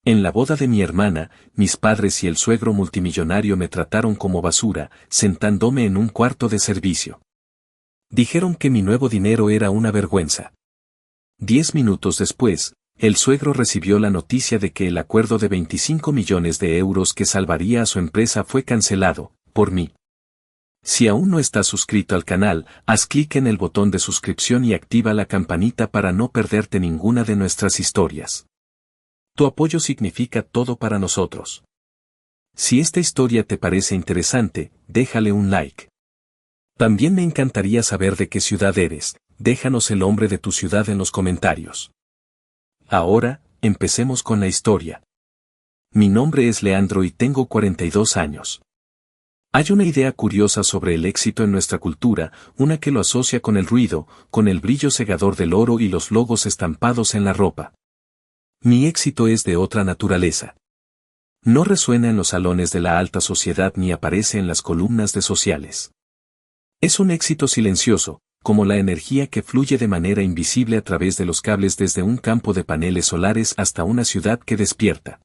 En la boda de mi hermana, mis padres y el suegro multimillonario me trataron como basura, sentándome en un cuarto de servicio. Dijeron que mi nuevo dinero era una vergüenza. 10 minutos después, el suegro recibió la noticia de que el acuerdo de 25 millones de euros que salvaría a su empresa fue cancelado, por mí. Si aún no estás suscrito al canal, haz clic en el botón de suscripción y activa la campanita para no perderte ninguna de nuestras historias. Tu apoyo significa todo para nosotros. Si esta historia te parece interesante, déjale un like. También me encantaría saber de qué ciudad eres, déjanos el nombre de tu ciudad en los comentarios. Ahora, empecemos con la historia. Mi nombre es Leandro y tengo 42 años. Hay una idea curiosa sobre el éxito en nuestra cultura, una que lo asocia con el ruido, con el brillo cegador del oro y los logos estampados en la ropa. Mi éxito es de otra naturaleza. No resuena en los salones de la alta sociedad ni aparece en las columnas de sociales. Es un éxito silencioso, como la energía que fluye de manera invisible a través de los cables desde un campo de paneles solares hasta una ciudad que despierta.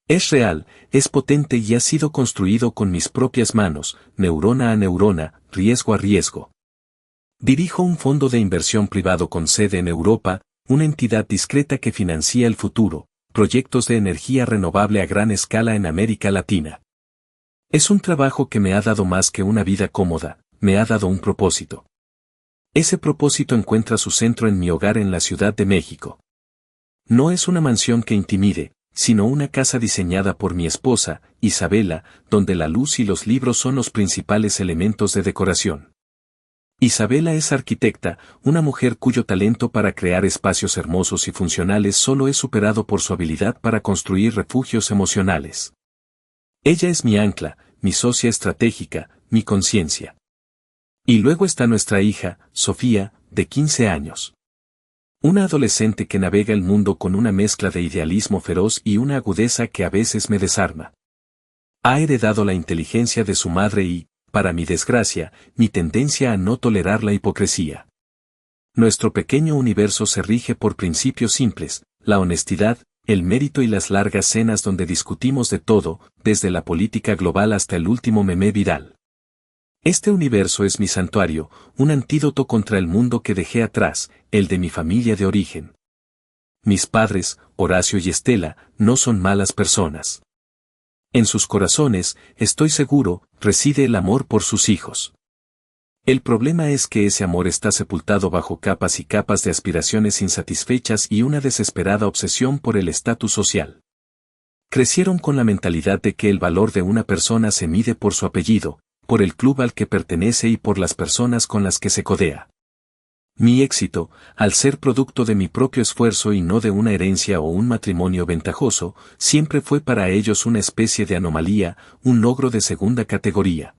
Es real, es potente y ha sido construido con mis propias manos, neurona a neurona, riesgo a riesgo. Dirijo un fondo de inversión privado con sede en Europa, una entidad discreta que financia el futuro, proyectos de energía renovable a gran escala en América Latina. Es un trabajo que me ha dado más que una vida cómoda, me ha dado un propósito. Ese propósito encuentra su centro en mi hogar en la Ciudad de México. No es una mansión que intimide, sino una casa diseñada por mi esposa, Isabela, donde la luz y los libros son los principales elementos de decoración. Isabela es arquitecta, una mujer cuyo talento para crear espacios hermosos y funcionales solo es superado por su habilidad para construir refugios emocionales. Ella es mi ancla, mi socia estratégica, mi conciencia. Y luego está nuestra hija, Sofía, de 15 años. Una adolescente que navega el mundo con una mezcla de idealismo feroz y una agudeza que a veces me desarma. Ha heredado la inteligencia de su madre y, para mi desgracia, mi tendencia a no tolerar la hipocresía. Nuestro pequeño universo se rige por principios simples, la honestidad, el mérito y las largas cenas donde discutimos de todo, desde la política global hasta el último meme viral. Este universo es mi santuario, un antídoto contra el mundo que dejé atrás, el de mi familia de origen. Mis padres, Horacio y Estela, no son malas personas. En sus corazones, estoy seguro, reside el amor por sus hijos. El problema es que ese amor está sepultado bajo capas y capas de aspiraciones insatisfechas y una desesperada obsesión por el estatus social. Crecieron con la mentalidad de que el valor de una persona se mide por su apellido, por el club al que pertenece y por las personas con las que se codea. Mi éxito, al ser producto de mi propio esfuerzo y no de una herencia o un matrimonio ventajoso, siempre fue para ellos una especie de anomalía, un logro de segunda categoría.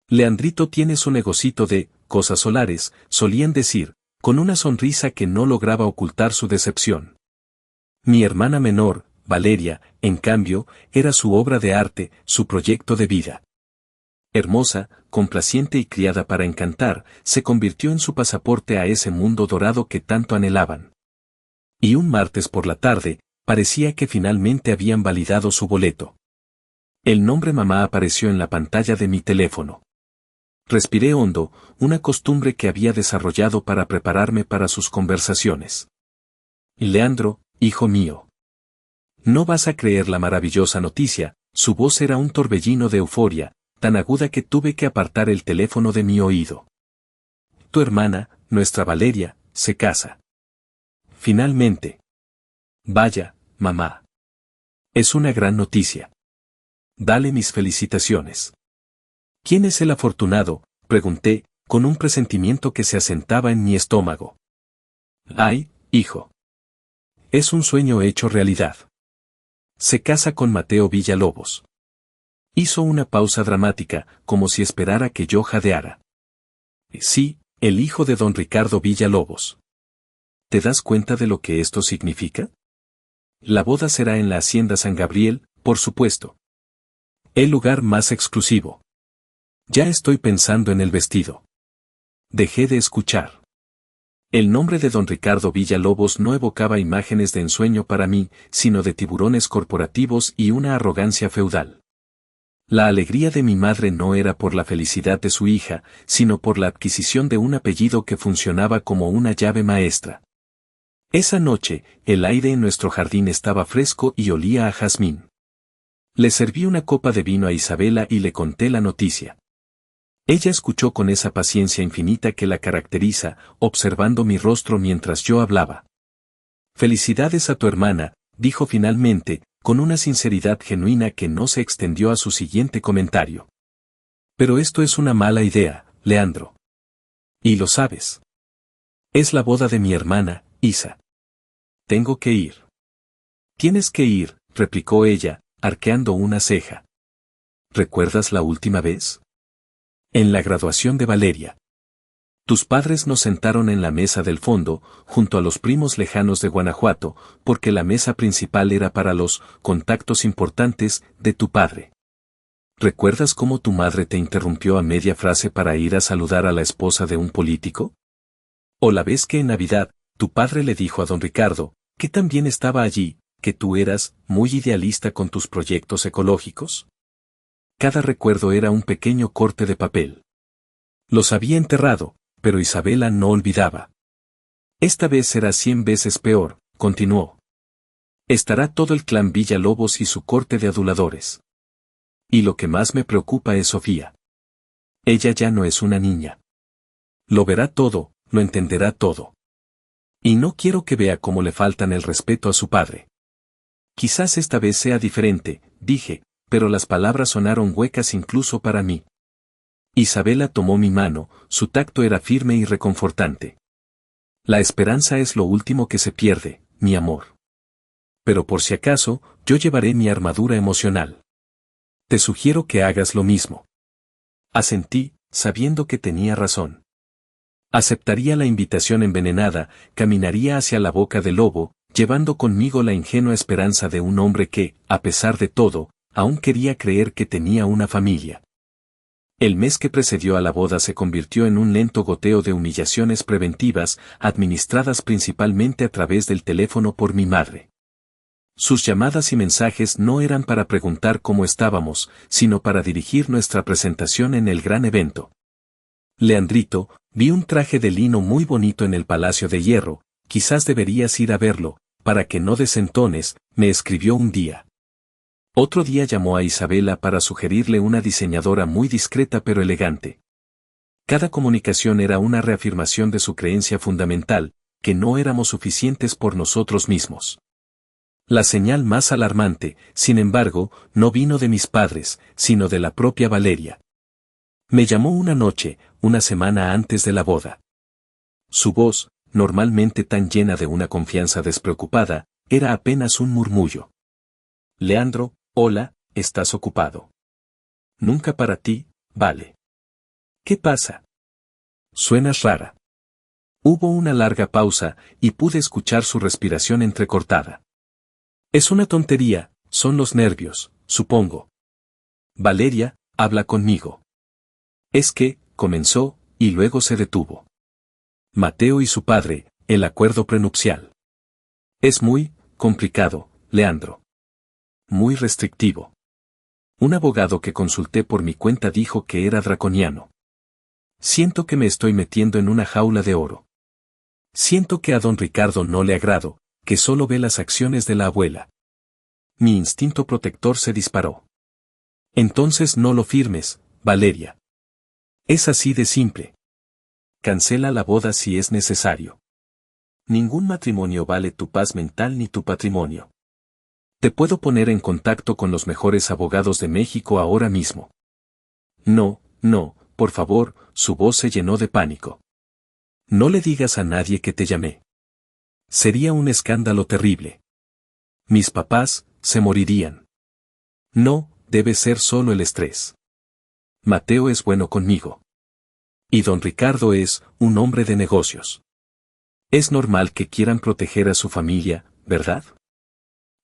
Leandrito tiene su negocito de cosas solares, solían decir, con una sonrisa que no lograba ocultar su decepción. Mi hermana menor, Valeria, en cambio, era su obra de arte, su proyecto de vida. Hermosa, complaciente y criada para encantar, se convirtió en su pasaporte a ese mundo dorado que tanto anhelaban. Y un martes por la tarde, parecía que finalmente habían validado su boleto. El nombre mamá apareció en la pantalla de mi teléfono. Respiré hondo, una costumbre que había desarrollado para prepararme para sus conversaciones. Leandro, hijo mío. No vas a creer la maravillosa noticia, su voz era un torbellino de euforia, tan aguda que tuve que apartar el teléfono de mi oído. Tu hermana, nuestra Valeria, se casa. Finalmente. Vaya, mamá. Es una gran noticia. Dale mis felicitaciones. ¿Quién es el afortunado?, pregunté, con un presentimiento que se asentaba en mi estómago. Ay, hijo. Es un sueño hecho realidad. Se casa con Mateo Villalobos. Hizo una pausa dramática, como si esperara que yo jadeara. Sí, el hijo de don Ricardo Villalobos. ¿Te das cuenta de lo que esto significa? La boda será en la Hacienda San Gabriel, por supuesto. El lugar más exclusivo. Ya estoy pensando en el vestido. Dejé de escuchar. El nombre de don Ricardo Villalobos no evocaba imágenes de ensueño para mí, sino de tiburones corporativos y una arrogancia feudal. La alegría de mi madre no era por la felicidad de su hija, sino por la adquisición de un apellido que funcionaba como una llave maestra. Esa noche, el aire en nuestro jardín estaba fresco y olía a jazmín. Le serví una copa de vino a Isabela y le conté la noticia. Ella escuchó con esa paciencia infinita que la caracteriza, observando mi rostro mientras yo hablaba. «Felicidades a tu hermana», dijo finalmente, con una sinceridad genuina que no se extendió a su siguiente comentario. «Pero esto es una mala idea, Leandro. Y lo sabes. Es la boda de mi hermana, Isa. Tengo que ir». «Tienes que ir», replicó ella, arqueando una ceja. «¿Recuerdas la última vez? En la graduación de Valeria. Tus padres nos sentaron en la mesa del fondo, junto a los primos lejanos de Guanajuato, porque la mesa principal era para los contactos importantes de tu padre. ¿Recuerdas cómo tu madre te interrumpió a media frase para ir a saludar a la esposa de un político? ¿O la vez que en Navidad, tu padre le dijo a don Ricardo, que también estaba allí, que tú eras muy idealista con tus proyectos ecológicos? Cada recuerdo era un pequeño corte de papel. Los había enterrado, pero Isabela no olvidaba. Esta vez será 100 veces peor, continuó. Estará todo el clan Villalobos y su corte de aduladores. Y lo que más me preocupa es Sofía. Ella ya no es una niña. Lo verá todo, lo entenderá todo. Y no quiero que vea cómo le faltan el respeto a su padre. Quizás esta vez sea diferente, dije, pero las palabras sonaron huecas incluso para mí. Isabela tomó mi mano, su tacto era firme y reconfortante. La esperanza es lo último que se pierde, mi amor. Pero por si acaso, yo llevaré mi armadura emocional. Te sugiero que hagas lo mismo. Asentí, sabiendo que tenía razón. Aceptaría la invitación envenenada, caminaría hacia la boca del lobo, llevando conmigo la ingenua esperanza de un hombre que, a pesar de todo, aún quería creer que tenía una familia. El mes que precedió a la boda se convirtió en un lento goteo de humillaciones preventivas, administradas principalmente a través del teléfono por mi madre. Sus llamadas y mensajes no eran para preguntar cómo estábamos, sino para dirigir nuestra presentación en el gran evento. Leandrito, vi un traje de lino muy bonito en el Palacio de Hierro, quizás deberías ir a verlo, para que no desentones, me escribió un día. Otro día llamó a Isabela para sugerirle una diseñadora muy discreta pero elegante. Cada comunicación era una reafirmación de su creencia fundamental, que no éramos suficientes por nosotros mismos. La señal más alarmante, sin embargo, no vino de mis padres, sino de la propia Valeria. Me llamó una noche, una semana antes de la boda. Su voz, normalmente tan llena de una confianza despreocupada, era apenas un murmullo. Leandro, hola, ¿estás ocupado? Nunca para ti, vale. ¿Qué pasa? Suenas rara. Hubo una larga pausa, y pude escuchar su respiración entrecortada. Es una tontería, son los nervios, supongo. Valeria, habla conmigo. Es que, comenzó, y luego se detuvo. Mateo y su padre, el acuerdo prenupcial. Es muy complicado, Leandro. Muy restrictivo. Un abogado que consulté por mi cuenta dijo que era draconiano. Siento que me estoy metiendo en una jaula de oro. Siento que a don Ricardo no le agrado, que solo ve las acciones de la abuela. Mi instinto protector se disparó. Entonces no lo firmes, Valeria. Es así de simple. Cancela la boda si es necesario. Ningún matrimonio vale tu paz mental ni tu patrimonio. Te puedo poner en contacto con los mejores abogados de México ahora mismo. No, no, por favor, su voz se llenó de pánico. No le digas a nadie que te llamé. Sería un escándalo terrible. Mis papás se morirían. No, debe ser solo el estrés. Mateo es bueno conmigo. Y don Ricardo es un hombre de negocios. Es normal que quieran proteger a su familia, ¿verdad?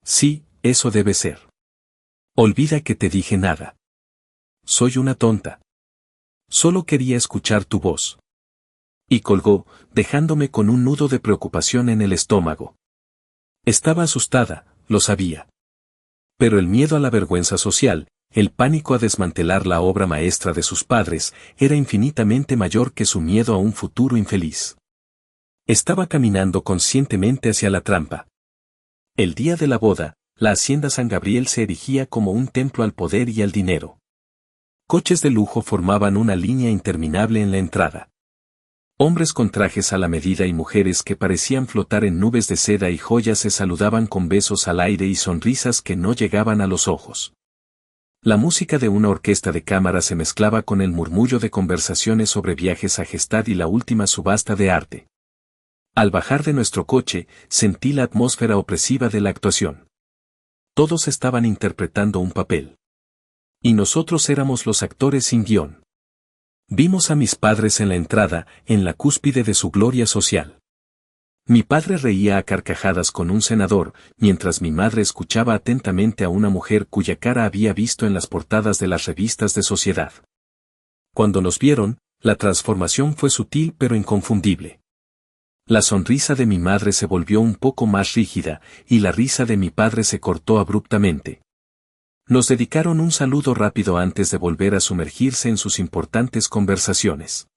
Sí, eso debe ser. Olvida que te dije nada. Soy una tonta. Solo quería escuchar tu voz. Y colgó, dejándome con un nudo de preocupación en el estómago. Estaba asustada, lo sabía. Pero el miedo a la vergüenza social, el pánico a desmantelar la obra maestra de sus padres, era infinitamente mayor que su miedo a un futuro infeliz. Estaba caminando conscientemente hacia la trampa. El día de la boda, la hacienda San Gabriel se erigía como un templo al poder y al dinero. Coches de lujo formaban una línea interminable en la entrada. Hombres con trajes a la medida y mujeres que parecían flotar en nubes de seda y joyas se saludaban con besos al aire y sonrisas que no llegaban a los ojos. La música de una orquesta de cámara se mezclaba con el murmullo de conversaciones sobre viajes a Gestad y la última subasta de arte. Al bajar de nuestro coche, sentí la atmósfera opresiva de la actuación. Todos estaban interpretando un papel. Y nosotros éramos los actores sin guión. Vimos a mis padres en la entrada, en la cúspide de su gloria social. Mi padre reía a carcajadas con un senador, mientras mi madre escuchaba atentamente a una mujer cuya cara había visto en las portadas de las revistas de sociedad. Cuando nos vieron, la transformación fue sutil pero inconfundible. La sonrisa de mi madre se volvió un poco más rígida, y la risa de mi padre se cortó abruptamente. Nos dedicaron un saludo rápido antes de volver a sumergirse en sus importantes conversaciones.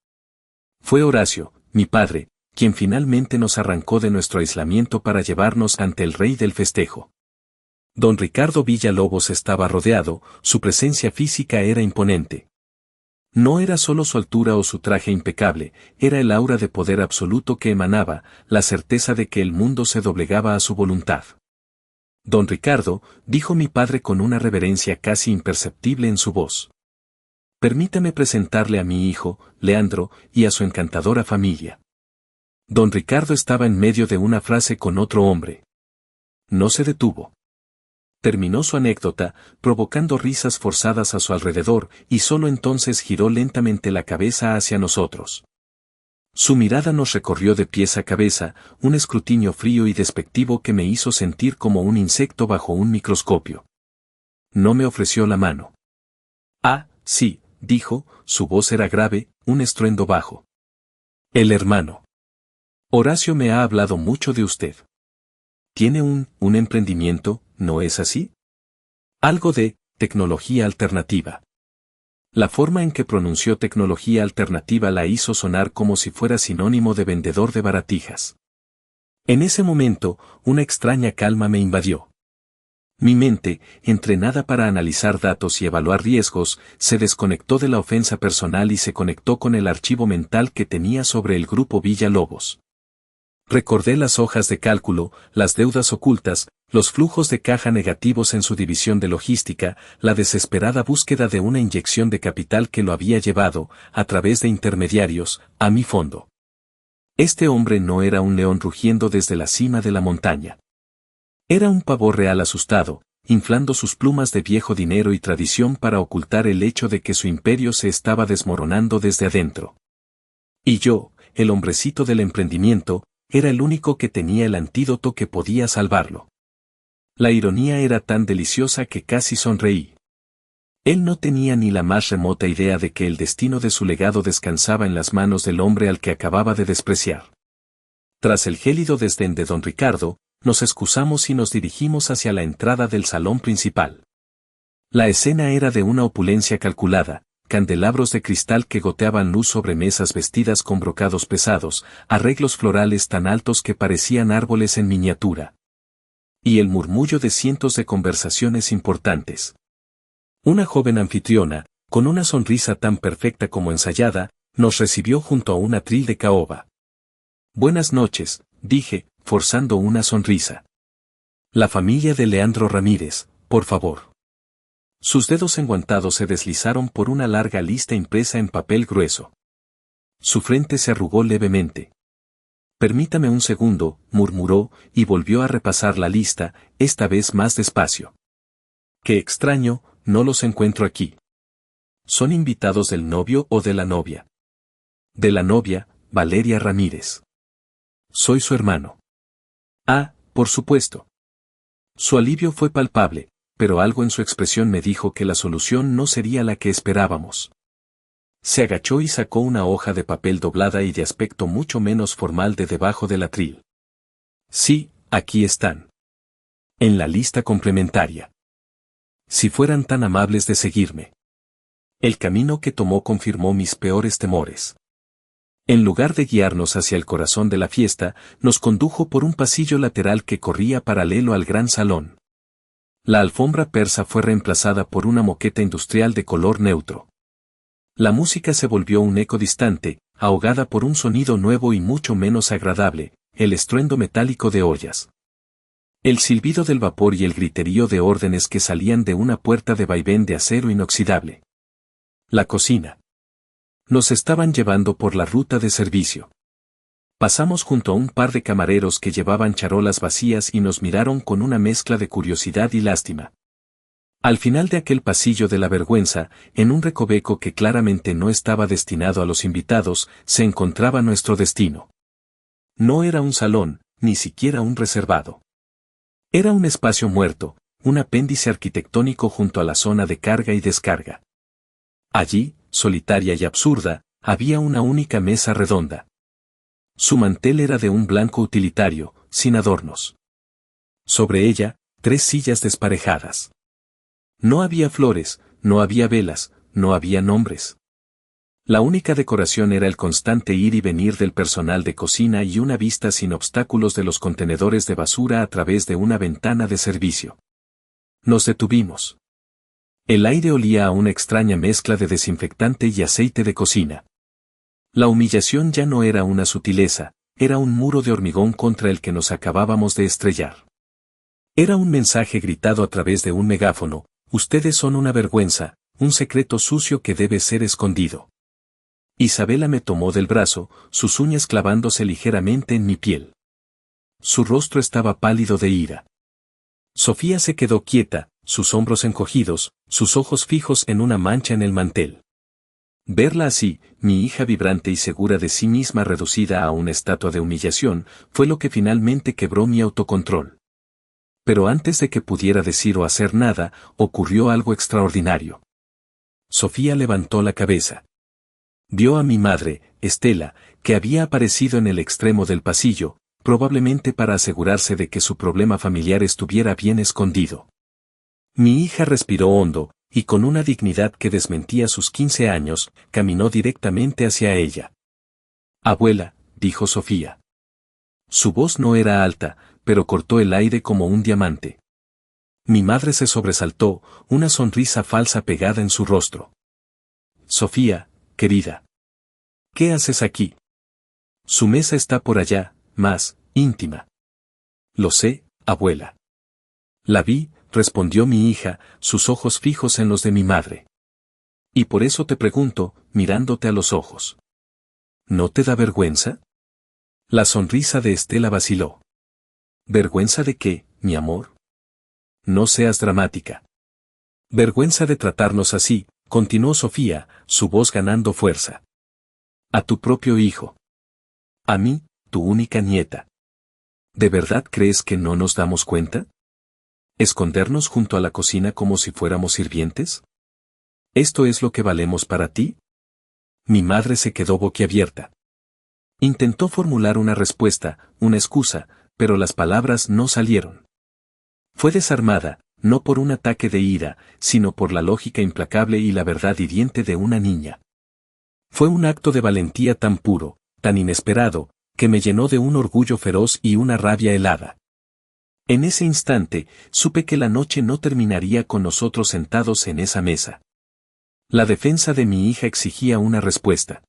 Fue Horacio, mi padre, quien finalmente nos arrancó de nuestro aislamiento para llevarnos ante el rey del festejo. Don Ricardo Villalobos estaba rodeado, su presencia física era imponente. No era solo su altura o su traje impecable, era el aura de poder absoluto que emanaba, la certeza de que el mundo se doblegaba a su voluntad. Don Ricardo, dijo mi padre con una reverencia casi imperceptible en su voz. Permítame presentarle a mi hijo, Leandro, y a su encantadora familia. Don Ricardo estaba en medio de una frase con otro hombre. No se detuvo. Terminó su anécdota, provocando risas forzadas a su alrededor, y solo entonces giró lentamente la cabeza hacia nosotros. Su mirada nos recorrió de pies a cabeza, un escrutinio frío y despectivo que me hizo sentir como un insecto bajo un microscopio. No me ofreció la mano. Ah, sí, dijo, su voz era grave, un estruendo bajo. El hermano. Horacio me ha hablado mucho de usted. Tiene un emprendimiento, ¿no es así? Algo de tecnología alternativa. La forma en que pronunció tecnología alternativa la hizo sonar como si fuera sinónimo de vendedor de baratijas. En ese momento, una extraña calma me invadió. Mi mente, entrenada para analizar datos y evaluar riesgos, se desconectó de la ofensa personal y se conectó con el archivo mental que tenía sobre el grupo Villalobos. Recordé las hojas de cálculo, las deudas ocultas, los flujos de caja negativos en su división de logística, la desesperada búsqueda de una inyección de capital que lo había llevado, a través de intermediarios, a mi fondo. Este hombre no era un león rugiendo desde la cima de la montaña. Era un pavo real asustado, inflando sus plumas de viejo dinero y tradición para ocultar el hecho de que su imperio se estaba desmoronando desde adentro. Y yo, el hombrecito del emprendimiento, era el único que tenía el antídoto que podía salvarlo. La ironía era tan deliciosa que casi sonreí. Él no tenía ni la más remota idea de que el destino de su legado descansaba en las manos del hombre al que acababa de despreciar. Tras el gélido desdén de don Ricardo, nos excusamos y nos dirigimos hacia la entrada del salón principal. La escena era de una opulencia calculada, candelabros de cristal que goteaban luz sobre mesas vestidas con brocados pesados, arreglos florales tan altos que parecían árboles en miniatura. Y el murmullo de cientos de conversaciones importantes. Una joven anfitriona, con una sonrisa tan perfecta como ensayada, nos recibió junto a un atril de caoba. Buenas noches, dije, forzando una sonrisa. La familia de Leandro Ramírez, por favor. Sus dedos enguantados se deslizaron por una larga lista impresa en papel grueso. Su frente se arrugó levemente. Permítame un segundo, murmuró, y volvió a repasar la lista, esta vez más despacio. Qué extraño, no los encuentro aquí. ¿Son invitados del novio o de la novia? De la novia, Valeria Ramírez. Soy su hermano. Ah, por supuesto. Su alivio fue palpable, pero algo en su expresión me dijo que la solución no sería la que esperábamos. Se agachó y sacó una hoja de papel doblada y de aspecto mucho menos formal de debajo del atril. Sí, aquí están. En la lista complementaria. Si fueran tan amables de seguirme. El camino que tomó confirmó mis peores temores. En lugar de guiarnos hacia el corazón de la fiesta, nos condujo por un pasillo lateral que corría paralelo al gran salón. La alfombra persa fue reemplazada por una moqueta industrial de color neutro. La música se volvió un eco distante, ahogada por un sonido nuevo y mucho menos agradable, el estruendo metálico de ollas. El silbido del vapor y el griterío de órdenes que salían de una puerta de vaivén de acero inoxidable. La cocina. Nos estaban llevando por la ruta de servicio. Pasamos junto a un par de camareros que llevaban charolas vacías y nos miraron con una mezcla de curiosidad y lástima. Al final de aquel pasillo de la vergüenza, en un recoveco que claramente no estaba destinado a los invitados, se encontraba nuestro destino. No era un salón, ni siquiera un reservado. Era un espacio muerto, un apéndice arquitectónico junto a la zona de carga y descarga. Allí, solitaria y absurda, había una única mesa redonda. Su mantel era de un blanco utilitario, sin adornos. Sobre ella, 3 sillas desparejadas. No había flores, no había velas, no había nombres. La única decoración era el constante ir y venir del personal de cocina y una vista sin obstáculos de los contenedores de basura a través de una ventana de servicio. Nos detuvimos. El aire olía a una extraña mezcla de desinfectante y aceite de cocina. La humillación ya no era una sutileza, era un muro de hormigón contra el que nos acabábamos de estrellar. Era un mensaje gritado a través de un megáfono: ustedes son una vergüenza, un secreto sucio que debe ser escondido. Isabela me tomó del brazo, sus uñas clavándose ligeramente en mi piel. Su rostro estaba pálido de ira. Sofía se quedó quieta, sus hombros encogidos, sus ojos fijos en una mancha en el mantel. Verla así, mi hija vibrante y segura de sí misma reducida a una estatua de humillación, fue lo que finalmente quebró mi autocontrol. Pero antes de que pudiera decir o hacer nada, ocurrió algo extraordinario. Sofía levantó la cabeza. Vio a mi madre, Estela, que había aparecido en el extremo del pasillo, probablemente para asegurarse de que su problema familiar estuviera bien escondido. Mi hija respiró hondo, y con una dignidad que desmentía sus 15 años, caminó directamente hacia ella. «Abuela», dijo Sofía. Su voz no era alta, pero cortó el aire como un diamante. Mi madre se sobresaltó, una sonrisa falsa pegada en su rostro. «Sofía, querida. ¿Qué haces aquí? Su mesa está por allá, más íntima». «Lo sé, abuela». «La vi», respondió mi hija, sus ojos fijos en los de mi madre. «Y por eso te pregunto, mirándote a los ojos. ¿No te da vergüenza?» La sonrisa de Estela vaciló. «¿Vergüenza de qué, mi amor? No seas dramática». «Vergüenza de tratarnos así», continuó Sofía, su voz ganando fuerza. «A tu propio hijo. A mí, tu única nieta. ¿De verdad crees que no nos damos cuenta? ¿Escondernos junto a la cocina como si fuéramos sirvientes? ¿Esto es lo que valemos para ti?» Mi madre se quedó boquiabierta. Intentó formular una respuesta, una excusa, pero las palabras no salieron. Fue desarmada, no por un ataque de ira, sino por la lógica implacable y la verdad hiriente de una niña. Fue un acto de valentía tan puro, tan inesperado, que me llenó de un orgullo feroz y una rabia helada. En ese instante, supe que la noche no terminaría con nosotros sentados en esa mesa. La defensa de mi hija exigía una respuesta.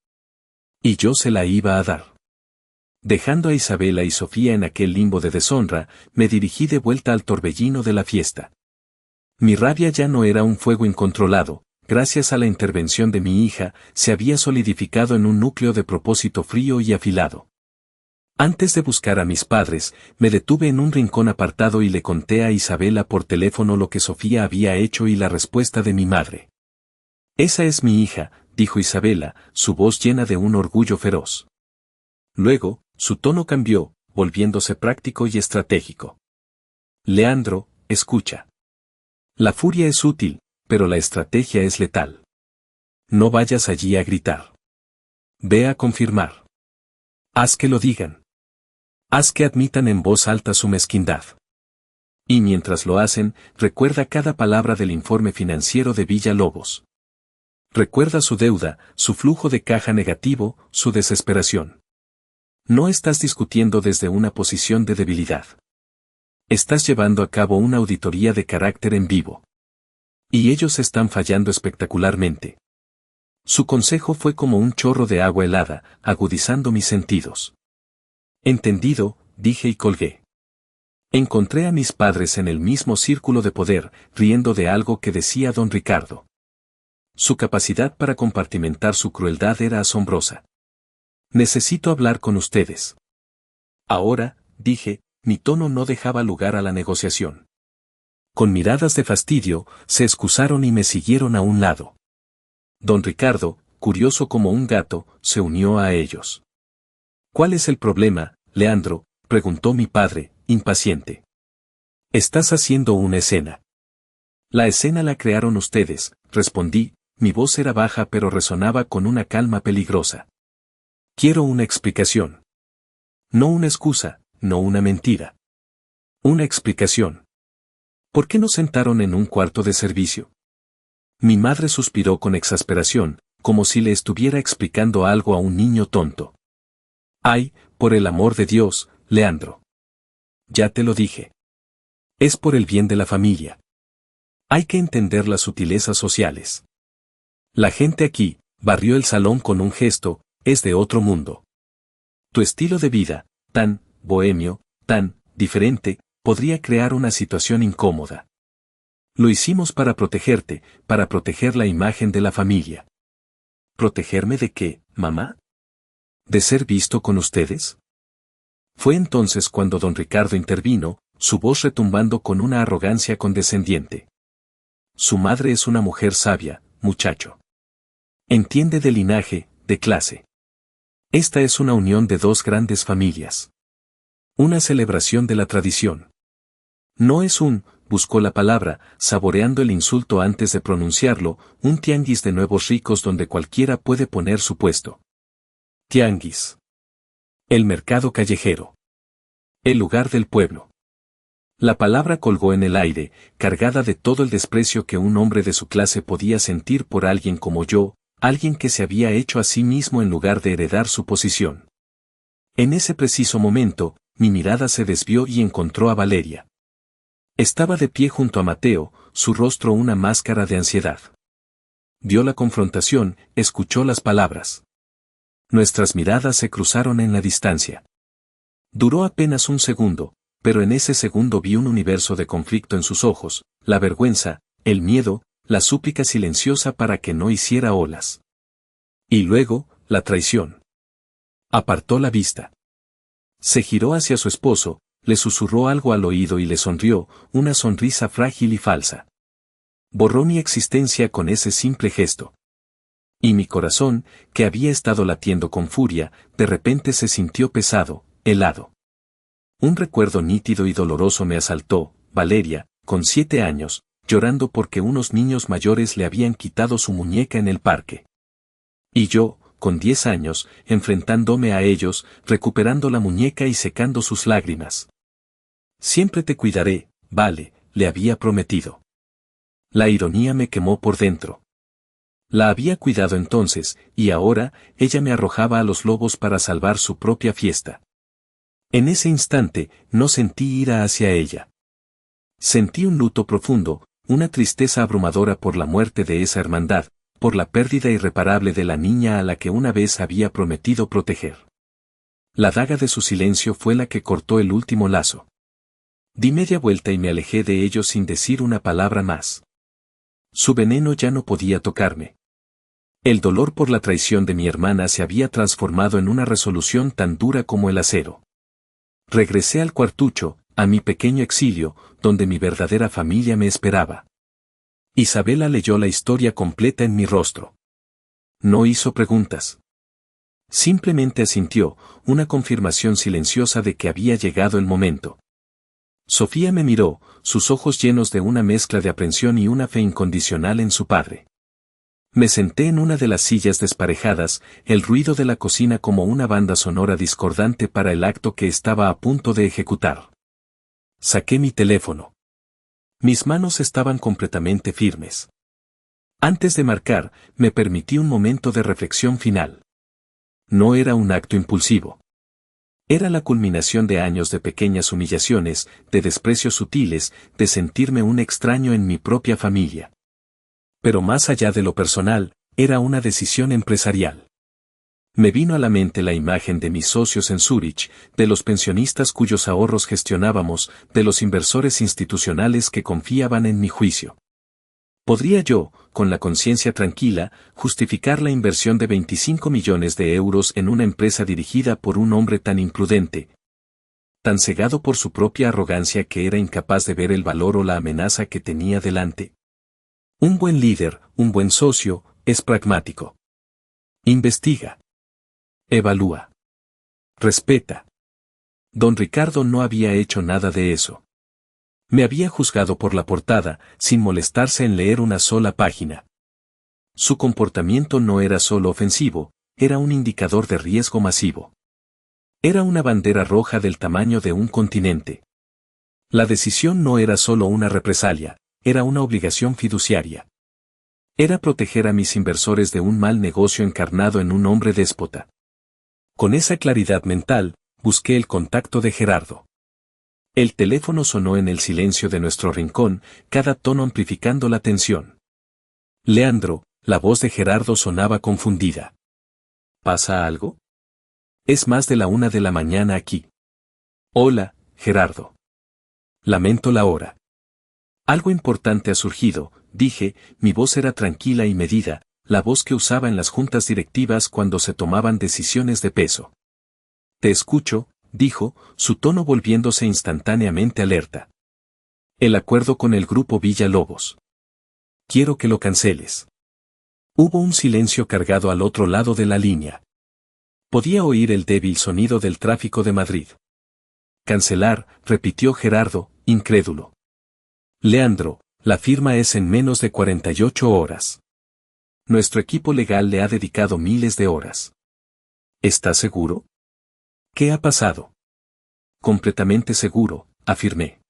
Y yo se la iba a dar. Dejando a Isabela y Sofía en aquel limbo de deshonra, me dirigí de vuelta al torbellino de la fiesta. Mi rabia ya no era un fuego incontrolado, gracias a la intervención de mi hija, se había solidificado en un núcleo de propósito frío y afilado. Antes de buscar a mis padres, me detuve en un rincón apartado y le conté a Isabela por teléfono lo que Sofía había hecho y la respuesta de mi madre. «Esa es mi hija», dijo Isabela, su voz llena de un orgullo feroz. Luego, su tono cambió, volviéndose práctico y estratégico. «Leandro, escucha. La furia es útil, pero la estrategia es letal. no vayas allí a gritar. Ve a confirmar. Haz que lo digan. Haz que admitan en voz alta su mezquindad. Y mientras lo hacen, recuerda cada palabra del informe financiero de Villa Lobos. Recuerda su deuda, su flujo de caja negativo, su desesperación. No estás discutiendo desde una posición de debilidad. Estás llevando a cabo una auditoría de carácter en vivo. Y ellos están fallando espectacularmente. Su consejo fue como un chorro de agua helada, agudizando mis sentidos. Entendido, dije y colgué. Encontré a mis padres en el mismo círculo de poder, riendo de algo que decía don Ricardo. Su capacidad para compartimentar su crueldad era asombrosa. Necesito hablar con ustedes. Ahora, dije, mi tono no dejaba lugar a la negociación. Con miradas de fastidio, se excusaron y me siguieron a un lado. Don Ricardo, curioso como un gato, se unió a ellos. ¿Cuál es el problema, Leandro?, preguntó mi padre, impaciente. Estás haciendo una escena. La escena la crearon ustedes, respondí, mi voz era baja pero resonaba con una calma peligrosa. Quiero una explicación. No una excusa, no una mentira. Una explicación. ¿Por qué nos sentaron en un cuarto de servicio? Mi madre suspiró con exasperación, como si le estuviera explicando algo a un niño tonto. Ay, por el amor de Dios, Leandro. Ya te lo dije. Es por el bien de la familia. Hay que entender las sutilezas sociales. La gente aquí, barrió el salón con un gesto, es de otro mundo. Tu estilo de vida, tan bohemio, tan diferente, podría crear una situación incómoda. Lo hicimos para protegerte, para proteger la imagen de la familia. ¿Protegerme de qué, mamá? ¿De ser visto con ustedes? Fue entonces cuando don Ricardo intervino, su voz retumbando con una arrogancia condescendiente. Su madre es una mujer sabia, muchacho. Entiende de linaje, de clase. Esta es una unión de dos grandes familias. Una celebración de la tradición. No es buscó la palabra, saboreando el insulto antes de pronunciarlo, un tianguis de nuevos ricos donde cualquiera puede poner su puesto. Tianguis. El mercado callejero. El lugar del pueblo. La palabra colgó en el aire, cargada de todo el desprecio que un hombre de su clase podía sentir por alguien como yo, alguien que se había hecho a sí mismo en lugar de heredar su posición. En ese preciso momento, mi mirada se desvió y encontró a Valeria. Estaba de pie junto a Mateo, su rostro una máscara de ansiedad. Vio la confrontación, escuchó las palabras. Nuestras miradas se cruzaron en la distancia. Duró apenas un segundo, pero en ese segundo vi un universo de conflicto en sus ojos, la vergüenza, el miedo, la súplica silenciosa para que no hiciera olas. Y luego, la traición. Apartó la vista. Se giró hacia su esposo, le susurró algo al oído y le sonrió, una sonrisa frágil y falsa. Borró mi existencia con ese simple gesto. Y mi corazón, que había estado latiendo con furia, de repente se sintió pesado, helado. Un recuerdo nítido y doloroso me asaltó, Valeria, con 7 años, llorando porque unos niños mayores le habían quitado su muñeca en el parque. Y yo, con 10 años, enfrentándome a ellos, recuperando la muñeca y secando sus lágrimas. Siempre te cuidaré, Vale, le había prometido. La ironía me quemó por dentro. La había cuidado entonces, y ahora, ella me arrojaba a los lobos para salvar su propia fiesta. En ese instante, no sentí ira hacia ella. Sentí un luto profundo, una tristeza abrumadora por la muerte de esa hermandad, por la pérdida irreparable de la niña a la que una vez había prometido proteger. La daga de su silencio fue la que cortó el último lazo. Di media vuelta y me alejé de ellos sin decir una palabra más. Su veneno ya no podía tocarme. El dolor por la traición de mi hermana se había transformado en una resolución tan dura como el acero. Regresé al cuartucho, a mi pequeño exilio, donde mi verdadera familia me esperaba. Isabela leyó la historia completa en mi rostro. No hizo preguntas. Simplemente asintió, una confirmación silenciosa de que había llegado el momento. Sofía me miró, sus ojos llenos de una mezcla de aprensión y una fe incondicional en su padre. Me senté en una de las sillas desparejadas, el ruido de la cocina como una banda sonora discordante para el acto que estaba a punto de ejecutar. Saqué mi teléfono. Mis manos estaban completamente firmes. Antes de marcar, me permití un momento de reflexión final. No era un acto impulsivo. Era la culminación de años de pequeñas humillaciones, de desprecios sutiles, de sentirme un extraño en mi propia familia. Pero más allá de lo personal, era una decisión empresarial. Me vino a la mente la imagen de mis socios en Zúrich, de los pensionistas cuyos ahorros gestionábamos, de los inversores institucionales que confiaban en mi juicio. ¿Podría yo, con la conciencia tranquila, justificar la inversión de 25 millones de euros en una empresa dirigida por un hombre tan imprudente, tan cegado por su propia arrogancia que era incapaz de ver el valor o la amenaza que tenía delante? Un buen líder, un buen socio, es pragmático. Investiga. Evalúa. Respeta. Don Ricardo no había hecho nada de eso. Me había juzgado por la portada, sin molestarse en leer una sola página. Su comportamiento no era solo ofensivo, era un indicador de riesgo masivo. Era una bandera roja del tamaño de un continente. La decisión no era solo una represalia, era una obligación fiduciaria. Era proteger a mis inversores de un mal negocio encarnado en un hombre déspota. Con esa claridad mental, busqué el contacto de Gerardo. El teléfono sonó en el silencio de nuestro rincón, cada tono amplificando la tensión. Leandro, la voz de Gerardo sonaba confundida. ¿Pasa algo? Es más de la 1 de la mañana aquí. Hola, Gerardo. Lamento la hora. Algo importante ha surgido, dije, mi voz era tranquila y medida, la voz que usaba en las juntas directivas cuando se tomaban decisiones de peso. Te escucho, dijo, su tono volviéndose instantáneamente alerta. El acuerdo con el grupo Villalobos. Quiero que lo canceles. Hubo un silencio cargado al otro lado de la línea. Podía oír el débil sonido del tráfico de Madrid. Cancelar, repitió Gerardo, incrédulo. Leandro, la firma es en menos de 48 horas. Nuestro equipo legal le ha dedicado miles de horas. ¿Estás seguro? ¿Qué ha pasado? Completamente seguro, afirmé.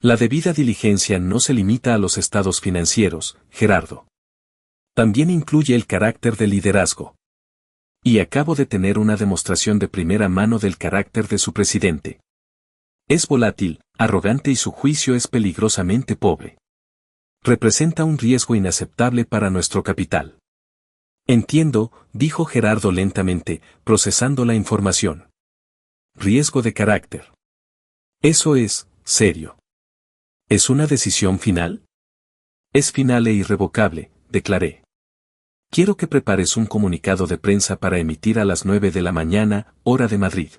La debida diligencia no se limita a los estados financieros, Gerardo. También incluye el carácter de liderazgo. Y acabo de tener una demostración de primera mano del carácter de su presidente. Es volátil, arrogante y su juicio es peligrosamente pobre. Representa un riesgo inaceptable para nuestro capital. Entiendo, dijo Gerardo lentamente, procesando la información. Riesgo de carácter. Eso es, serio. ¿Es una decisión final? Es final e irrevocable, declaré. Quiero que prepares un comunicado de prensa para emitir a las 9 de la mañana, hora de Madrid.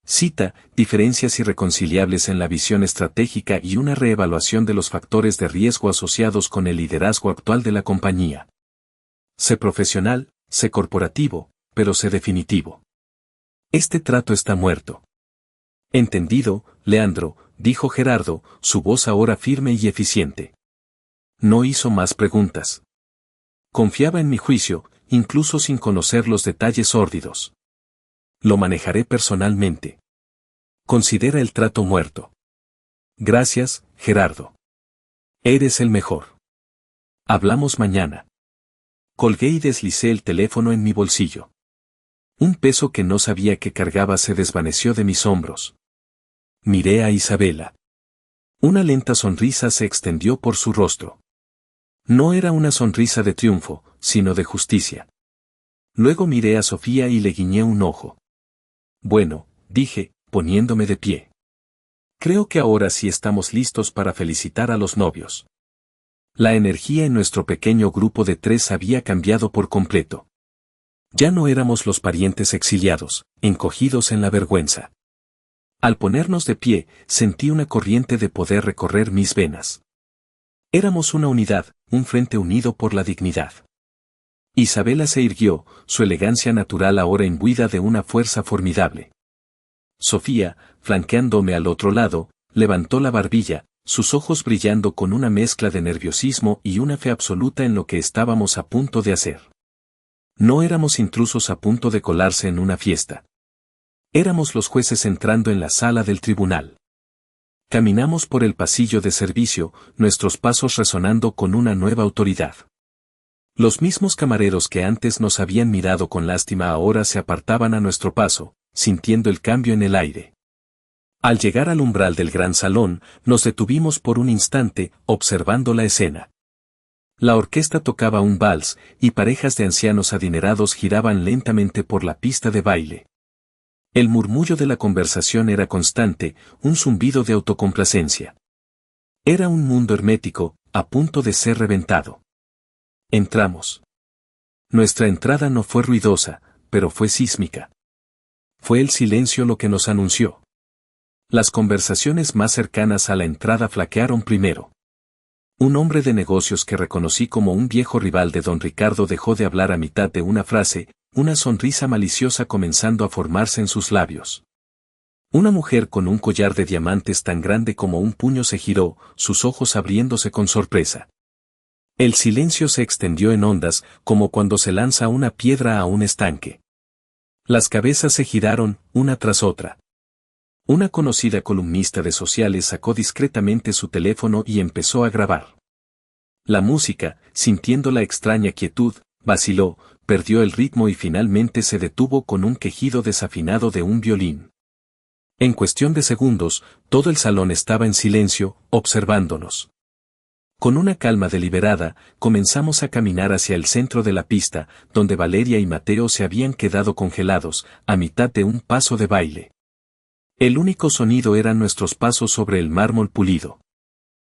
Cita, diferencias irreconciliables en la visión estratégica y una reevaluación de los factores de riesgo asociados con el liderazgo actual de la compañía. Sé profesional, sé corporativo, pero sé definitivo. Este trato está muerto. Entendido, Leandro, dijo Gerardo, su voz ahora firme y eficiente. No hizo más preguntas. Confiaba en mi juicio, incluso sin conocer los detalles sórdidos. Lo manejaré personalmente. Considera el trato muerto. Gracias, Gerardo. Eres el mejor. Hablamos mañana. Colgué y deslicé el teléfono en mi bolsillo. Un peso que no sabía que cargaba se desvaneció de mis hombros. Miré a Isabela. Una lenta sonrisa se extendió por su rostro. No era una sonrisa de triunfo, sino de justicia. Luego miré a Sofía y le guiñé un ojo. Bueno, dije, poniéndome de pie. Creo que ahora sí estamos listos para felicitar a los novios. La energía en nuestro pequeño grupo de 3 había cambiado por completo. Ya no éramos los parientes exiliados, encogidos en la vergüenza. Al ponernos de pie, sentí una corriente de poder recorrer mis venas. Éramos una unidad, un frente unido por la dignidad. Isabela se irguió, su elegancia natural ahora imbuida de una fuerza formidable. Sofía, flanqueándome al otro lado, levantó la barbilla, sus ojos brillando con una mezcla de nerviosismo y una fe absoluta en lo que estábamos a punto de hacer. No éramos intrusos a punto de colarse en una fiesta. Éramos los jueces entrando en la sala del tribunal. Caminamos por el pasillo de servicio, nuestros pasos resonando con una nueva autoridad. Los mismos camareros que antes nos habían mirado con lástima ahora se apartaban a nuestro paso, sintiendo el cambio en el aire. Al llegar al umbral del gran salón, nos detuvimos por un instante, observando la escena. La orquesta tocaba un vals, y parejas de ancianos adinerados giraban lentamente por la pista de baile. El murmullo de la conversación era constante, un zumbido de autocomplacencia. Era un mundo hermético, a punto de ser reventado. Entramos. Nuestra entrada no fue ruidosa, pero fue sísmica. Fue el silencio lo que nos anunció. Las conversaciones más cercanas a la entrada flaquearon primero. Un hombre de negocios que reconocí como un viejo rival de don Ricardo dejó de hablar a mitad de una frase, una sonrisa maliciosa comenzando a formarse en sus labios. Una mujer con un collar de diamantes tan grande como un puño se giró, sus ojos abriéndose con sorpresa. El silencio se extendió en ondas, como cuando se lanza una piedra a un estanque. Las cabezas se giraron, una tras otra. Una conocida columnista de sociales sacó discretamente su teléfono y empezó a grabar. La música, sintiendo la extraña quietud, vaciló, perdió el ritmo y finalmente se detuvo con un quejido desafinado de un violín. En cuestión de segundos, todo el salón estaba en silencio, observándonos. Con una calma deliberada, comenzamos a caminar hacia el centro de la pista, donde Valeria y Mateo se habían quedado congelados, a mitad de un paso de baile. El único sonido eran nuestros pasos sobre el mármol pulido.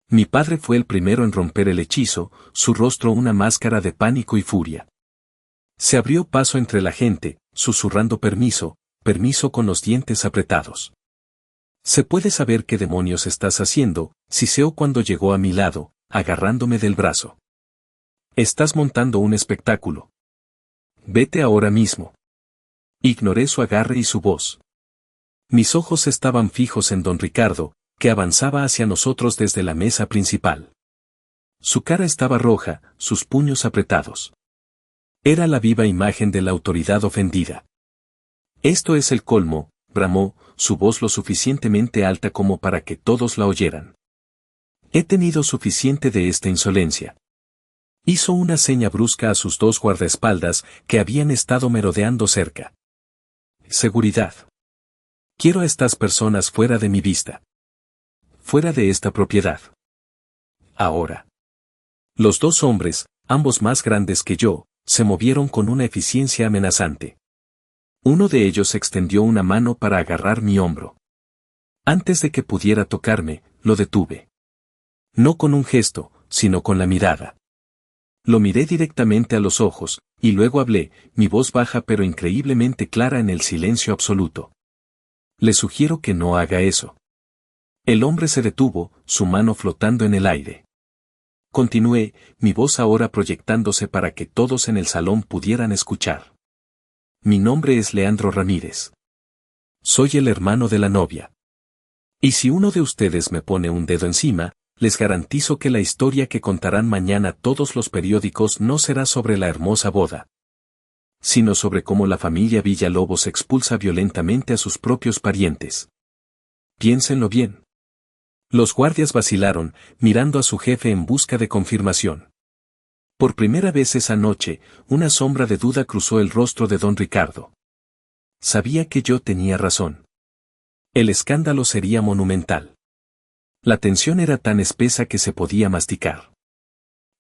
Mi padre fue el primero en romper el hechizo, su rostro una máscara de pánico y furia. Se abrió paso entre la gente, susurrando permiso, permiso con los dientes apretados. ¿Se puede saber qué demonios estás haciendo?, siseó cuando llegó a mi lado, agarrándome del brazo. Estás montando un espectáculo. Vete ahora mismo. Ignoré su agarre y su voz. Mis ojos estaban fijos en don Ricardo, que avanzaba hacia nosotros desde la mesa principal. Su cara estaba roja, sus puños apretados. Era la viva imagen de la autoridad ofendida. Esto es el colmo, bramó, su voz lo suficientemente alta como para que todos la oyeran. He tenido suficiente de esta insolencia. Hizo una seña brusca a sus dos guardaespaldas que habían estado merodeando cerca. Seguridad. Quiero a estas personas fuera de mi vista. Fuera de esta propiedad. Ahora. Los dos hombres, ambos más grandes que yo, se movieron con una eficiencia amenazante. Uno de ellos extendió una mano para agarrar mi hombro. Antes de que pudiera tocarme, lo detuve. No con un gesto, sino con la mirada. Lo miré directamente a los ojos, y luego hablé, mi voz baja pero increíblemente clara en el silencio absoluto. Le sugiero que no haga eso. El hombre se detuvo, su mano flotando en el aire. Continué, mi voz ahora proyectándose para que todos en el salón pudieran escuchar. Mi nombre es Leandro Ramírez. Soy el hermano de la novia. Y si uno de ustedes me pone un dedo encima, les garantizo que la historia que contarán mañana todos los periódicos no será sobre la hermosa boda, sino sobre cómo la familia Villalobos expulsa violentamente a sus propios parientes. Piénsenlo bien. Los guardias vacilaron, mirando a su jefe en busca de confirmación. Por primera vez esa noche, una sombra de duda cruzó el rostro de don Ricardo. Sabía que yo tenía razón. El escándalo sería monumental. La tensión era tan espesa que se podía masticar.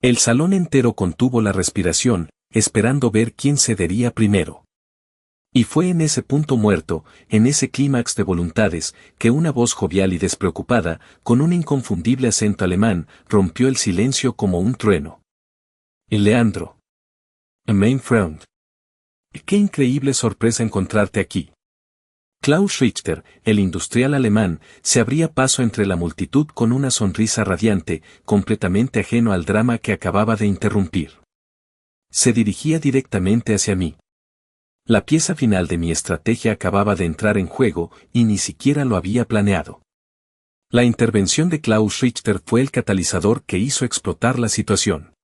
El salón entero contuvo la respiración, esperando ver quién cedería primero. Y fue en ese punto muerto, en ese clímax de voluntades, que una voz jovial y despreocupada, con un inconfundible acento alemán, rompió el silencio como un trueno. Leandro. Mein Freund. Qué increíble sorpresa encontrarte aquí. Klaus Richter, el industrial alemán, se abría paso entre la multitud con una sonrisa radiante, completamente ajeno al drama que acababa de interrumpir. Se dirigía directamente hacia mí. La pieza final de mi estrategia acababa de entrar en juego, y ni siquiera lo había planeado. La intervención de Klaus Richter fue el catalizador que hizo explotar la situación.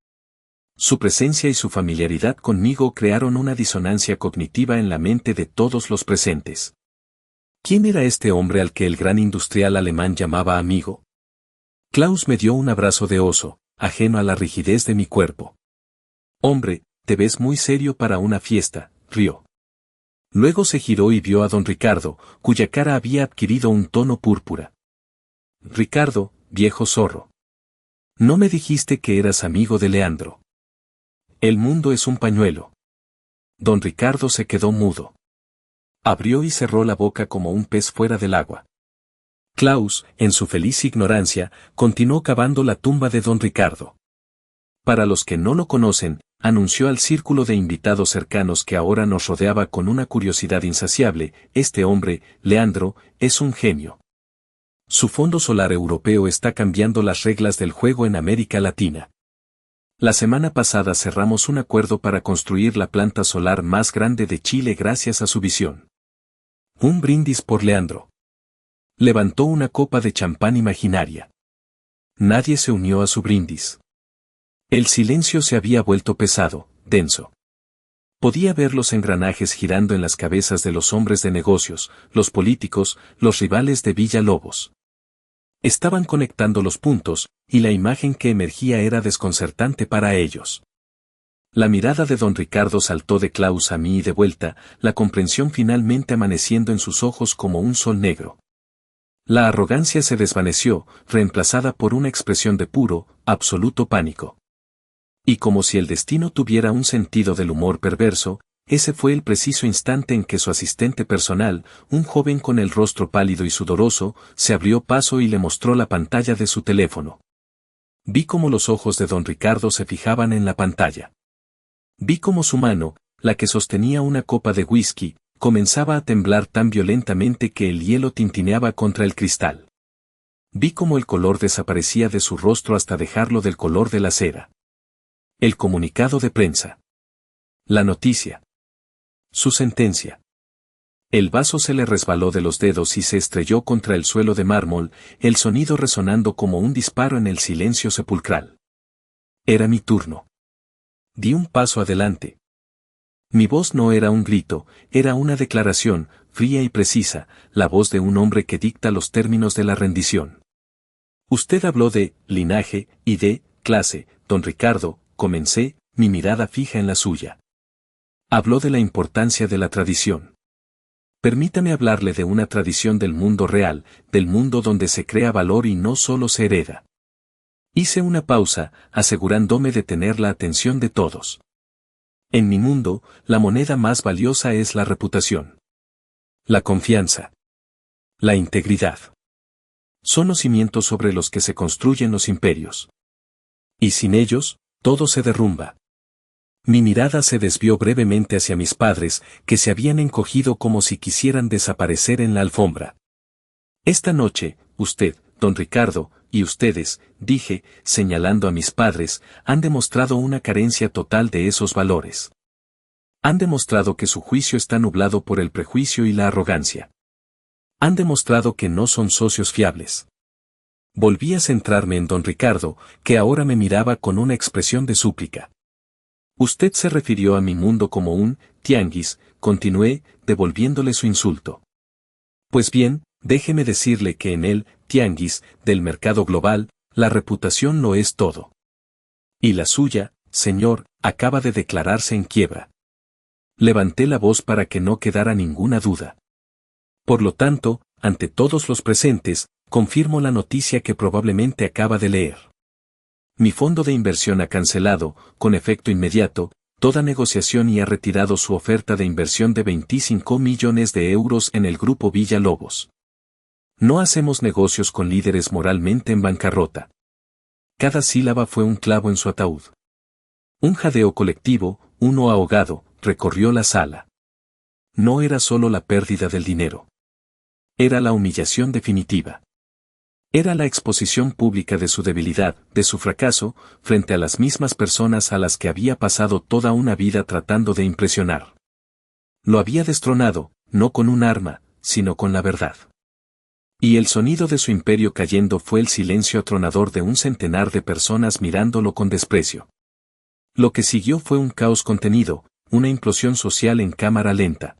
Su presencia y su familiaridad conmigo crearon una disonancia cognitiva en la mente de todos los presentes. ¿Quién era este hombre al que el gran industrial alemán llamaba amigo? Klaus me dio un abrazo de oso, ajeno a la rigidez de mi cuerpo. Hombre, te ves muy serio para una fiesta, rió. Luego se giró y vio a don Ricardo, cuya cara había adquirido un tono púrpura. Ricardo, viejo zorro. ¿No me dijiste que eras amigo de Leandro? El mundo es un pañuelo. Don Ricardo se quedó mudo. Abrió y cerró la boca como un pez fuera del agua. Klaus, en su feliz ignorancia, continuó cavando la tumba de don Ricardo. Para los que no lo conocen, anunció al círculo de invitados cercanos que ahora nos rodeaba con una curiosidad insaciable, este hombre, Leandro, es un genio. Su fondo solar europeo está cambiando las reglas del juego en América Latina. La semana pasada cerramos un acuerdo para construir la planta solar más grande de Chile gracias a su visión. Un brindis por Leandro. Levantó una copa de champán imaginaria. Nadie se unió a su brindis. El silencio se había vuelto pesado, denso. Podía ver los engranajes girando en las cabezas de los hombres de negocios, los políticos, los rivales de Villa Lobos. Estaban conectando los puntos, y la imagen que emergía era desconcertante para ellos. La mirada de don Ricardo saltó de Klaus a mí y de vuelta, la comprensión finalmente amaneciendo en sus ojos como un sol negro. La arrogancia se desvaneció, reemplazada por una expresión de puro, absoluto pánico. Y como si el destino tuviera un sentido del humor perverso, ese fue el preciso instante en que su asistente personal, un joven con el rostro pálido y sudoroso, se abrió paso y le mostró la pantalla de su teléfono. Vi cómo los ojos de don Ricardo se fijaban en la pantalla. Vi cómo su mano, la que sostenía una copa de whisky, comenzaba a temblar tan violentamente que el hielo tintineaba contra el cristal. Vi cómo el color desaparecía de su rostro hasta dejarlo del color de la cera. El comunicado de prensa. La noticia. Su sentencia. El vaso se le resbaló de los dedos y se estrelló contra el suelo de mármol, el sonido resonando como un disparo en el silencio sepulcral. Era mi turno. Di un paso adelante. Mi voz no era un grito, era una declaración, fría y precisa, la voz de un hombre que dicta los términos de la rendición. Usted habló de linaje y de clase, don Ricardo, comencé, mi mirada fija en la suya. Habló de la importancia de la tradición. Permítame hablarle de una tradición del mundo real, del mundo donde se crea valor y no solo se hereda. Hice una pausa, asegurándome de tener la atención de todos. En mi mundo, la moneda más valiosa es la reputación. La confianza. La integridad. Son los cimientos sobre los que se construyen los imperios. Y sin ellos, todo se derrumba. Mi mirada se desvió brevemente hacia mis padres, que se habían encogido como si quisieran desaparecer en la alfombra. Esta noche, usted, don Ricardo, y ustedes, dije, señalando a mis padres, han demostrado una carencia total de esos valores. Han demostrado que su juicio está nublado por el prejuicio y la arrogancia. Han demostrado que no son socios fiables. Volví a centrarme en don Ricardo, que ahora me miraba con una expresión de súplica. Usted se refirió a mi mundo como un tianguis, continué, devolviéndole su insulto. Pues bien, déjeme decirle que en el tianguis del mercado global, la reputación lo es todo. Y la suya, señor, acaba de declararse en quiebra. Levanté la voz para que no quedara ninguna duda. Por lo tanto, ante todos los presentes, confirmo la noticia que probablemente acaba de leer. Mi fondo de inversión ha cancelado, con efecto inmediato, toda negociación y ha retirado su oferta de inversión de 25 millones de euros en el grupo Villa Lobos. No hacemos negocios con líderes moralmente en bancarrota. Cada sílaba fue un clavo en su ataúd. Un jadeo colectivo, uno ahogado, recorrió la sala. No era solo la pérdida del dinero. Era la humillación definitiva. Era la exposición pública de su debilidad, de su fracaso, frente a las mismas personas a las que había pasado toda una vida tratando de impresionar. Lo había destronado, no con un arma, sino con la verdad. Y el sonido de su imperio cayendo fue el silencio atronador de un centenar de personas mirándolo con desprecio. Lo que siguió fue un caos contenido, una implosión social en cámara lenta.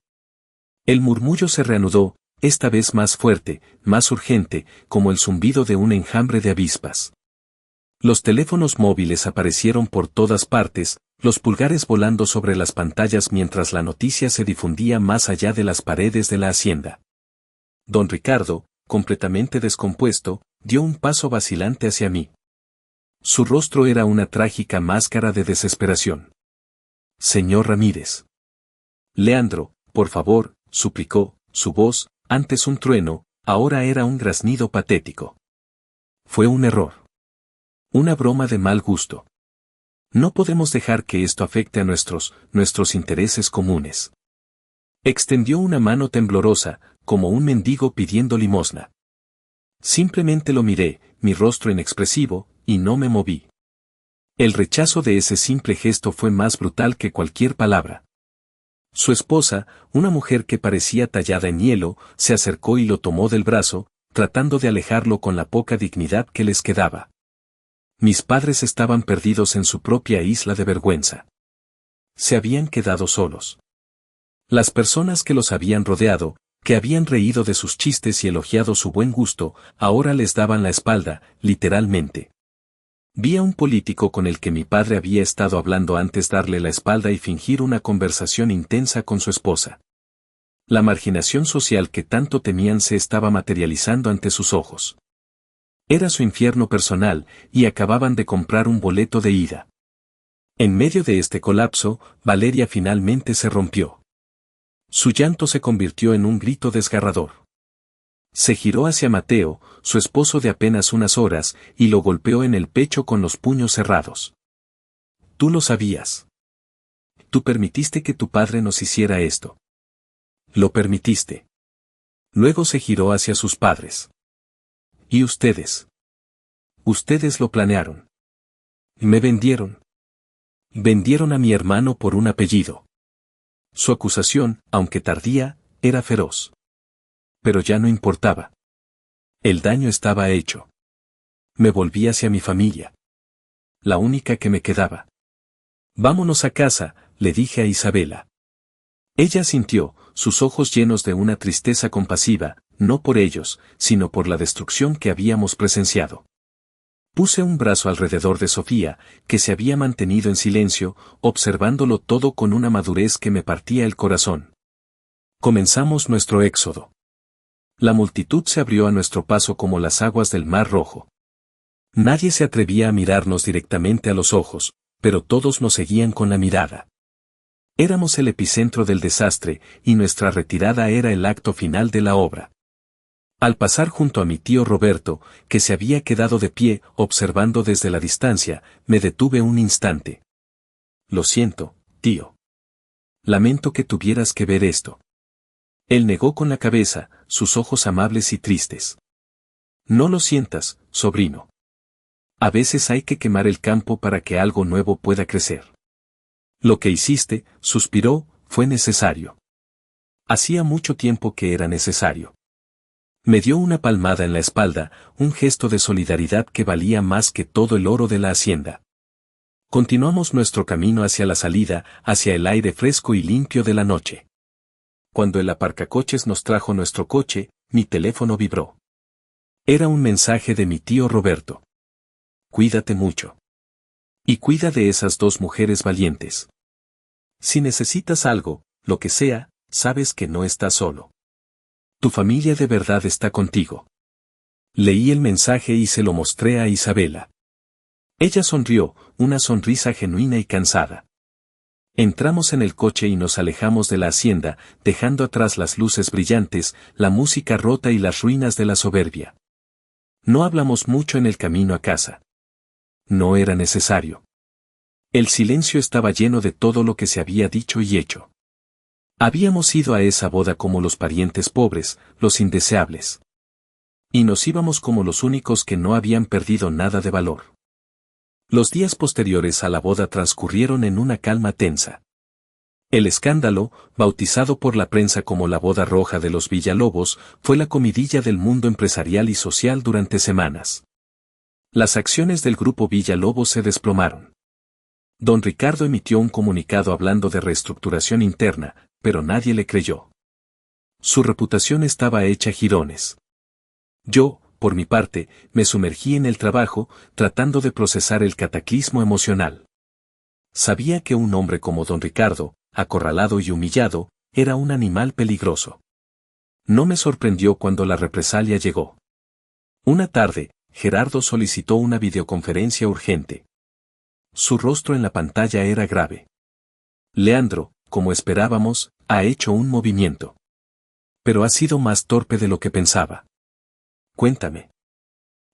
El murmullo se reanudó, esta vez más fuerte, más urgente, como el zumbido de un enjambre de avispas. Los teléfonos móviles aparecieron por todas partes, los pulgares volando sobre las pantallas mientras la noticia se difundía más allá de las paredes de la hacienda. Don Ricardo, completamente descompuesto, dio un paso vacilante hacia mí. Su rostro era una trágica máscara de desesperación. Señor Ramírez. Leandro, por favor, suplicó, su voz, antes un trueno, ahora era un graznido patético. Fue un error. Una broma de mal gusto. No podemos dejar que esto afecte a nuestros intereses comunes. Extendió una mano temblorosa, como un mendigo pidiendo limosna. Simplemente lo miré, mi rostro inexpresivo, y no me moví. El rechazo de ese simple gesto fue más brutal que cualquier palabra. Su esposa, una mujer que parecía tallada en hielo, se acercó y lo tomó del brazo, tratando de alejarlo con la poca dignidad que les quedaba. Mis padres estaban perdidos en su propia isla de vergüenza. Se habían quedado solos. Las personas que los habían rodeado, que habían reído de sus chistes y elogiado su buen gusto, ahora les daban la espalda, literalmente. Vi a un político con el que mi padre había estado hablando antes darle la espalda y fingir una conversación intensa con su esposa. La marginación social que tanto temían se estaba materializando ante sus ojos. Era su infierno personal, y acababan de comprar un boleto de ida. En medio de este colapso, Valeria finalmente se rompió. Su llanto se convirtió en un grito desgarrador. Se giró hacia Mateo, su esposo de apenas unas horas, y lo golpeó en el pecho con los puños cerrados. Tú lo sabías. Tú permitiste que tu padre nos hiciera esto. Lo permitiste. Luego se giró hacia sus padres. ¿Y ustedes? Ustedes lo planearon. Me vendieron. Vendieron a mi hermano por un apellido. Su acusación, aunque tardía, era feroz. Pero ya no importaba. El daño estaba hecho. Me volví hacia mi familia. La única que me quedaba. Vámonos a casa, le dije a Isabela. Ella asintió, sus ojos llenos de una tristeza compasiva, no por ellos, sino por la destrucción que habíamos presenciado. Puse un brazo alrededor de Sofía, que se había mantenido en silencio, observándolo todo con una madurez que me partía el corazón. Comenzamos nuestro éxodo. La multitud se abrió a nuestro paso como las aguas del Mar Rojo. Nadie se atrevía a mirarnos directamente a los ojos, pero todos nos seguían con la mirada. Éramos el epicentro del desastre, y nuestra retirada era el acto final de la obra. Al pasar junto a mi tío Roberto, que se había quedado de pie, observando desde la distancia, me detuve un instante. Lo siento, tío. Lamento que tuvieras que ver esto. Él negó con la cabeza, sus ojos amables y tristes. No lo sientas, sobrino. A veces hay que quemar el campo para que algo nuevo pueda crecer. Lo que hiciste, suspiró, fue necesario. Hacía mucho tiempo que era necesario. Me dio una palmada en la espalda, un gesto de solidaridad que valía más que todo el oro de la hacienda. Continuamos nuestro camino hacia la salida, hacia el aire fresco y limpio de la noche. Cuando el aparcacoches nos trajo nuestro coche, mi teléfono vibró. Era un mensaje de mi tío Roberto. Cuídate mucho. Y cuida de esas dos mujeres valientes. Si necesitas algo, lo que sea, sabes que no estás solo. Tu familia de verdad está contigo. Leí el mensaje y se lo mostré a Isabela. Ella sonrió, una sonrisa genuina y cansada. Entramos en el coche y nos alejamos de la hacienda, dejando atrás las luces brillantes, la música rota y las ruinas de la soberbia. No hablamos mucho en el camino a casa. No era necesario. El silencio estaba lleno de todo lo que se había dicho y hecho. Habíamos ido a esa boda como los parientes pobres, los indeseables. Y nos íbamos como los únicos que no habían perdido nada de valor. Los días posteriores a la boda transcurrieron en una calma tensa. El escándalo, bautizado por la prensa como la boda roja de los Villalobos, fue la comidilla del mundo empresarial y social durante semanas. Las acciones del grupo Villalobos se desplomaron. Don Ricardo emitió un comunicado hablando de reestructuración interna, pero nadie le creyó. Su reputación estaba hecha jirones. Yo, por mi parte, me sumergí en el trabajo, tratando de procesar el cataclismo emocional. Sabía que un hombre como don Ricardo, acorralado y humillado, era un animal peligroso. No me sorprendió cuando la represalia llegó. Una tarde, Gerardo solicitó una videoconferencia urgente. Su rostro en la pantalla era grave. Leandro, como esperábamos, ha hecho un movimiento. Pero ha sido más torpe de lo que pensaba. Cuéntame.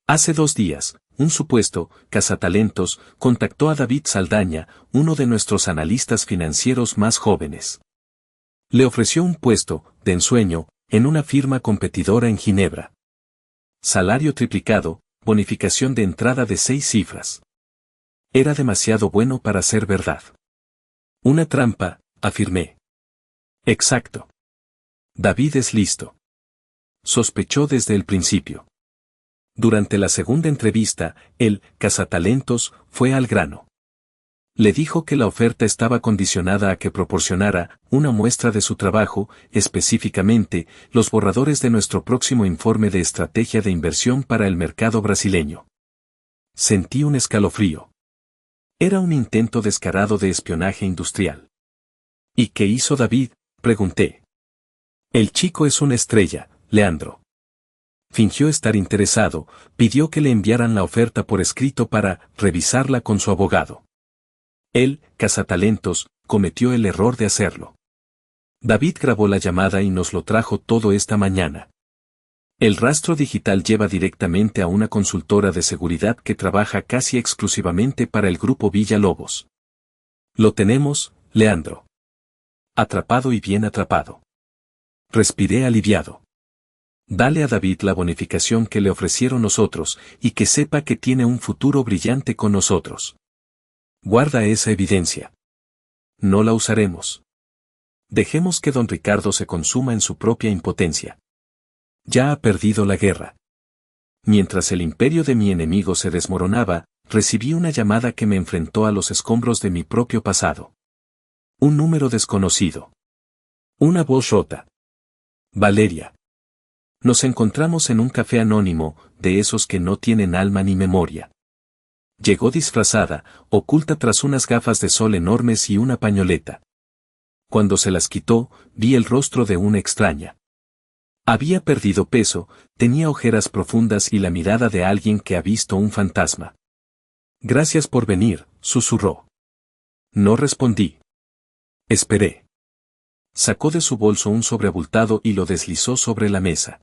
Hace 2 días, un supuesto cazatalentos contactó a David Saldaña, uno de nuestros analistas financieros más jóvenes. Le ofreció un puesto, de ensueño, en una firma competidora en Ginebra. Salario triplicado, bonificación de entrada de 6 cifras. Era demasiado bueno para ser verdad. Una trampa, afirmé. Exacto. David es listo. Sospechó desde el principio. Durante la segunda entrevista, el cazatalentos fue al grano. Le dijo que la oferta estaba condicionada a que proporcionara una muestra de su trabajo, específicamente, los borradores de nuestro próximo informe de estrategia de inversión para el mercado brasileño. Sentí un escalofrío. Era un intento descarado de espionaje industrial. ¿Y qué hizo David?, pregunté. El chico es una estrella, Leandro. Fingió estar interesado, pidió que le enviaran la oferta por escrito para revisarla con su abogado. Él, cazatalentos, cometió el error de hacerlo. David grabó la llamada y nos lo trajo todo esta mañana. El rastro digital lleva directamente a una consultora de seguridad que trabaja casi exclusivamente para el grupo Villalobos. Lo tenemos, Leandro. Atrapado y bien atrapado. Respiré aliviado. Dale a David la bonificación que le ofrecieron nosotros, y que sepa que tiene un futuro brillante con nosotros. Guarda esa evidencia. No la usaremos. Dejemos que don Ricardo se consuma en su propia impotencia. Ya ha perdido la guerra. Mientras el imperio de mi enemigo se desmoronaba, recibí una llamada que me enfrentó a los escombros de mi propio pasado. Un número desconocido. Una voz rota. Valeria. Nos encontramos en un café anónimo, de esos que no tienen alma ni memoria. Llegó disfrazada, oculta tras unas gafas de sol enormes y una pañoleta. Cuando se las quitó, vi el rostro de una extraña. Había perdido peso, tenía ojeras profundas y la mirada de alguien que ha visto un fantasma. Gracias por venir, susurró. No respondí. Esperé. Sacó de su bolso un sobre abultado y lo deslizó sobre la mesa.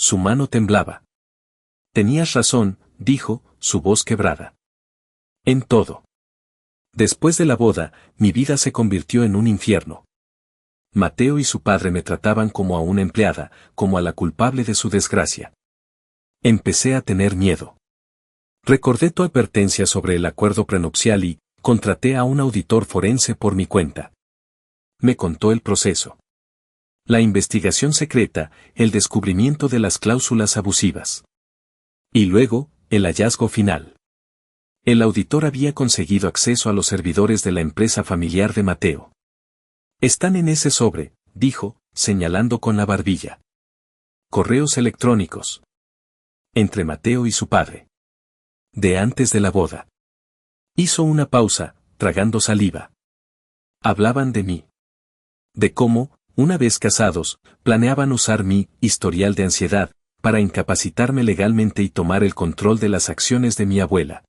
Su mano temblaba. Tenías razón, dijo, su voz quebrada. En todo. Después de la boda, mi vida se convirtió en un infierno. Mateo y su padre me trataban como a una empleada, como a la culpable de su desgracia. Empecé a tener miedo. Recordé tu advertencia sobre el acuerdo prenupcial y contraté a un auditor forense por mi cuenta. Me contó el proceso. La investigación secreta, el descubrimiento de las cláusulas abusivas. Y luego, el hallazgo final. El auditor había conseguido acceso a los servidores de la empresa familiar de Mateo. Están en ese sobre, dijo, señalando con la barbilla. Correos electrónicos. Entre Mateo y su padre. De antes de la boda. Hizo una pausa, tragando saliva. Hablaban de mí. De cómo, una vez casados, planeaban usar mi historial de ansiedad para incapacitarme legalmente y tomar el control de las acciones de mi abuela.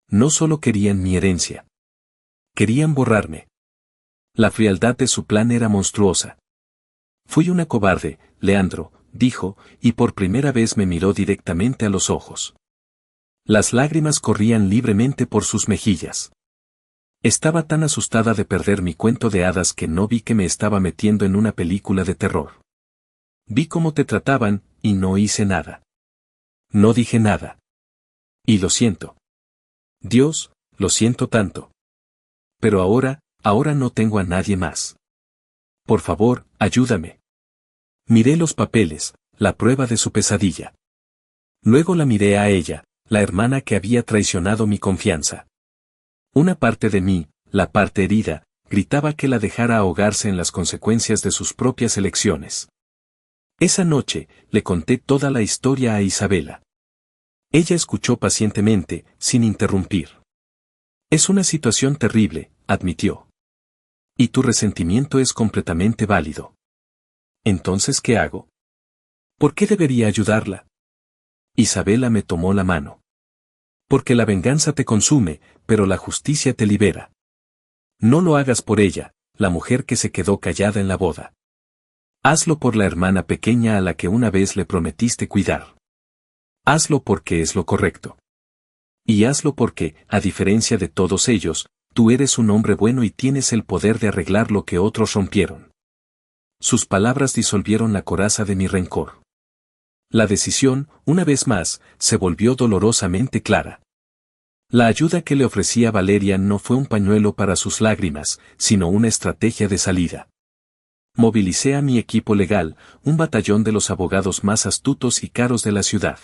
No solo querían mi herencia. Querían borrarme. La frialdad de su plan era monstruosa. Fui una cobarde, Leandro, dijo, y por primera vez me miró directamente a los ojos. Las lágrimas corrían libremente por sus mejillas. Estaba tan asustada de perder mi cuento de hadas que no vi que me estaba metiendo en una película de terror. Vi cómo te trataban, y no hice nada. No dije nada. Y lo siento. Dios, lo siento tanto. Pero ahora, Ahora no tengo a nadie más. Por favor, ayúdame. Miré los papeles, la prueba de su pesadilla. Luego la miré a ella, la hermana que había traicionado mi confianza. Una parte de mí, la parte herida, gritaba que la dejara ahogarse en las consecuencias de sus propias elecciones. Esa noche, le conté toda la historia a Isabela. Ella escuchó pacientemente, sin interrumpir. Es una situación terrible, admitió. Y tu resentimiento es completamente válido. Entonces, ¿qué hago? ¿Por qué debería ayudarla? Isabela me tomó la mano. Porque la venganza te consume, pero la justicia te libera. No lo hagas por ella, la mujer que se quedó callada en la boda. Hazlo por la hermana pequeña a la que una vez le prometiste cuidar. Hazlo porque es lo correcto. Y hazlo porque, a diferencia de todos ellos, tú eres un hombre bueno y tienes el poder de arreglar lo que otros rompieron. Sus palabras disolvieron la coraza de mi rencor. La decisión, una vez más, se volvió dolorosamente clara. La ayuda que le ofrecía Valeria no fue un pañuelo para sus lágrimas, sino una estrategia de salida. Movilicé a mi equipo legal, un batallón de los abogados más astutos y caros de la ciudad.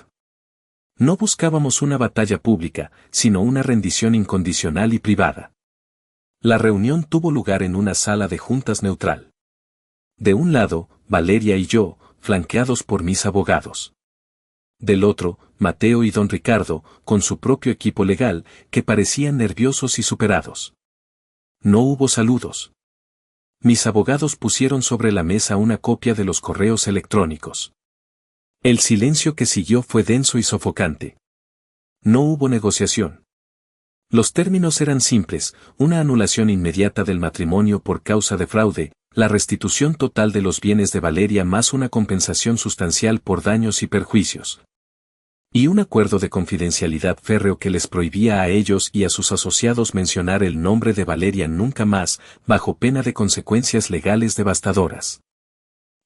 No buscábamos una batalla pública, sino una rendición incondicional y privada. La reunión tuvo lugar en una sala de juntas neutral. De un lado, Valeria y yo, flanqueados por mis abogados. Del otro, Mateo y don Ricardo, con su propio equipo legal, que parecían nerviosos y superados. No hubo saludos. Mis abogados pusieron sobre la mesa una copia de los correos electrónicos. El silencio que siguió fue denso y sofocante. No hubo negociación. Los términos eran simples: una anulación inmediata del matrimonio por causa de fraude, la restitución total de los bienes de Valeria más una compensación sustancial por daños y perjuicios. Y un acuerdo de confidencialidad férreo que les prohibía a ellos y a sus asociados mencionar el nombre de Valeria nunca más, bajo pena de consecuencias legales devastadoras.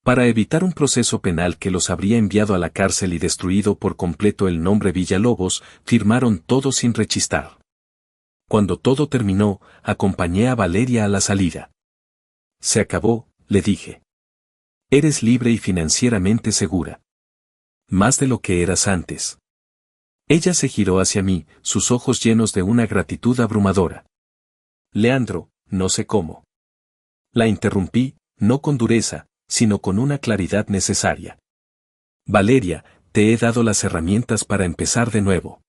Para evitar un proceso penal que los habría enviado a la cárcel y destruido por completo el nombre Villalobos, firmaron todo sin rechistar. Cuando todo terminó, acompañé a Valeria a la salida. Se acabó, le dije. Eres libre y financieramente segura. Más de lo que eras antes. Ella se giró hacia mí, sus ojos llenos de una gratitud abrumadora. Leandro, no sé cómo. La interrumpí, no con dureza, sino con una claridad necesaria. Valeria, te he dado las herramientas para empezar de nuevo.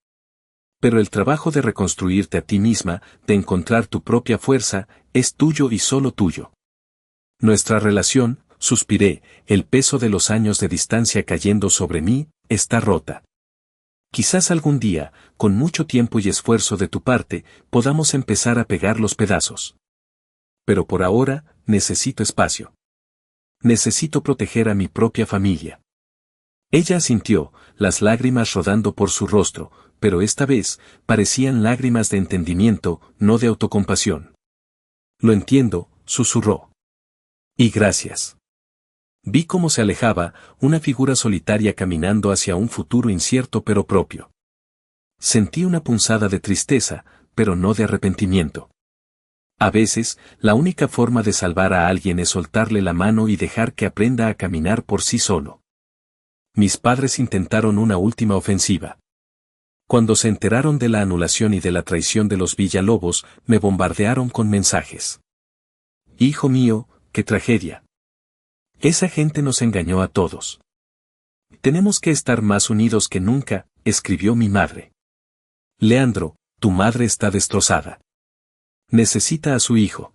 Pero el trabajo de reconstruirte a ti misma, de encontrar tu propia fuerza, es tuyo y solo tuyo. Nuestra relación, suspiré, el peso de los años de distancia cayendo sobre mí, está rota. Quizás algún día, con mucho tiempo y esfuerzo de tu parte, podamos empezar a pegar los pedazos. Pero por ahora, necesito espacio. Necesito proteger a mi propia familia. Ella asintió, las lágrimas rodando por su rostro, pero esta vez, parecían lágrimas de entendimiento, no de autocompasión. Lo entiendo, susurró. Y gracias. Vi cómo se alejaba, una figura solitaria caminando hacia un futuro incierto pero propio. Sentí una punzada de tristeza, pero no de arrepentimiento. A veces, la única forma de salvar a alguien es soltarle la mano y dejar que aprenda a caminar por sí solo. Mis padres intentaron una última ofensiva. Cuando se enteraron de la anulación y de la traición de los Villalobos, me bombardearon con mensajes. Hijo mío, qué tragedia. Esa gente nos engañó a todos. Tenemos que estar más unidos que nunca, escribió mi madre. Leandro, tu madre está destrozada. Necesita a su hijo.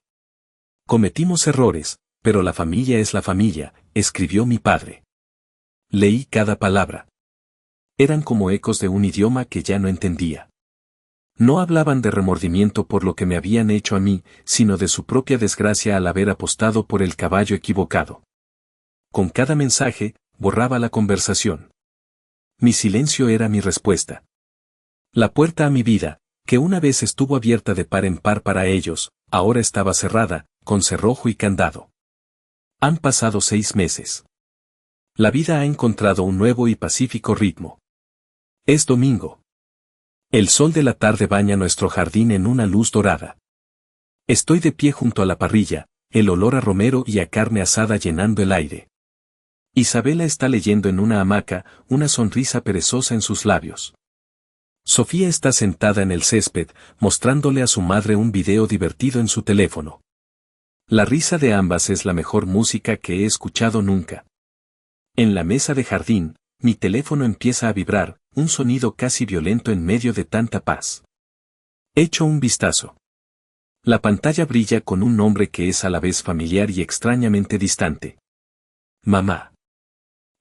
Cometimos errores, pero la familia es la familia, escribió mi padre. Leí cada palabra. Eran como ecos de un idioma que ya no entendía. No hablaban de remordimiento por lo que me habían hecho a mí, sino de su propia desgracia al haber apostado por el caballo equivocado. Con cada mensaje, borraba la conversación. Mi silencio era mi respuesta. La puerta a mi vida, que una vez estuvo abierta de par en par para ellos, ahora estaba cerrada, con cerrojo y candado. Han pasado 6 meses. La vida ha encontrado un nuevo y pacífico ritmo. Es domingo. El sol de la tarde baña nuestro jardín en una luz dorada. Estoy de pie junto a la parrilla, el olor a romero y a carne asada llenando el aire. Isabela está leyendo en una hamaca, una sonrisa perezosa en sus labios. Sofía está sentada en el césped, mostrándole a su madre un video divertido en su teléfono. La risa de ambas es la mejor música que he escuchado nunca. En la mesa de jardín, mi teléfono empieza a vibrar, un sonido casi violento en medio de tanta paz. Echo un vistazo. La pantalla brilla con un nombre que es a la vez familiar y extrañamente distante. Mamá.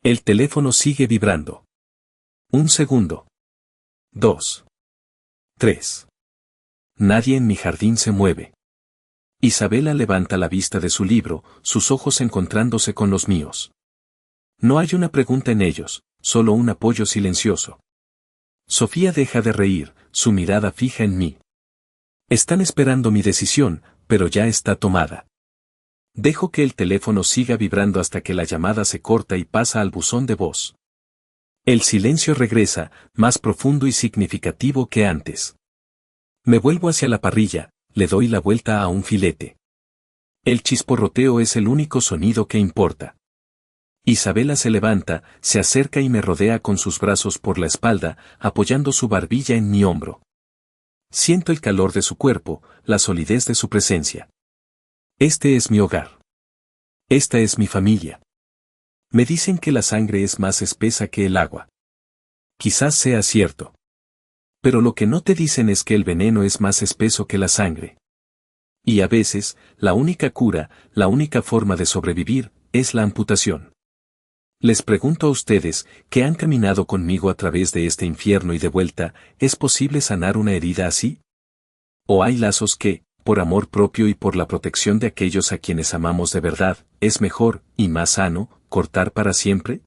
El teléfono sigue vibrando. 1 segundo. 2. 3. Nadie en mi jardín se mueve. Isabela levanta la vista de su libro, sus ojos encontrándose con los míos. No hay una pregunta en ellos, solo un apoyo silencioso. Sofía deja de reír, su mirada fija en mí. Están esperando mi decisión, pero ya está tomada. Dejo que el teléfono siga vibrando hasta que la llamada se corta y pasa al buzón de voz. El silencio regresa, más profundo y significativo que antes. Me vuelvo hacia la parrilla, le doy la vuelta a un filete. El chisporroteo es el único sonido que importa. Isabela se levanta, se acerca y me rodea con sus brazos por la espalda, apoyando su barbilla en mi hombro. Siento el calor de su cuerpo, la solidez de su presencia. Este es mi hogar. Esta es mi familia. Me dicen que la sangre es más espesa que el agua. Quizás sea cierto. Pero lo que no te dicen es que el veneno es más espeso que la sangre. Y a veces, la única cura, la única forma de sobrevivir, es la amputación. Les pregunto a ustedes, que han caminado conmigo a través de este infierno y de vuelta, ¿es posible sanar una herida así? ¿O hay lazos que, por amor propio y por la protección de aquellos a quienes amamos de verdad, es mejor, y más sano, cortar para siempre?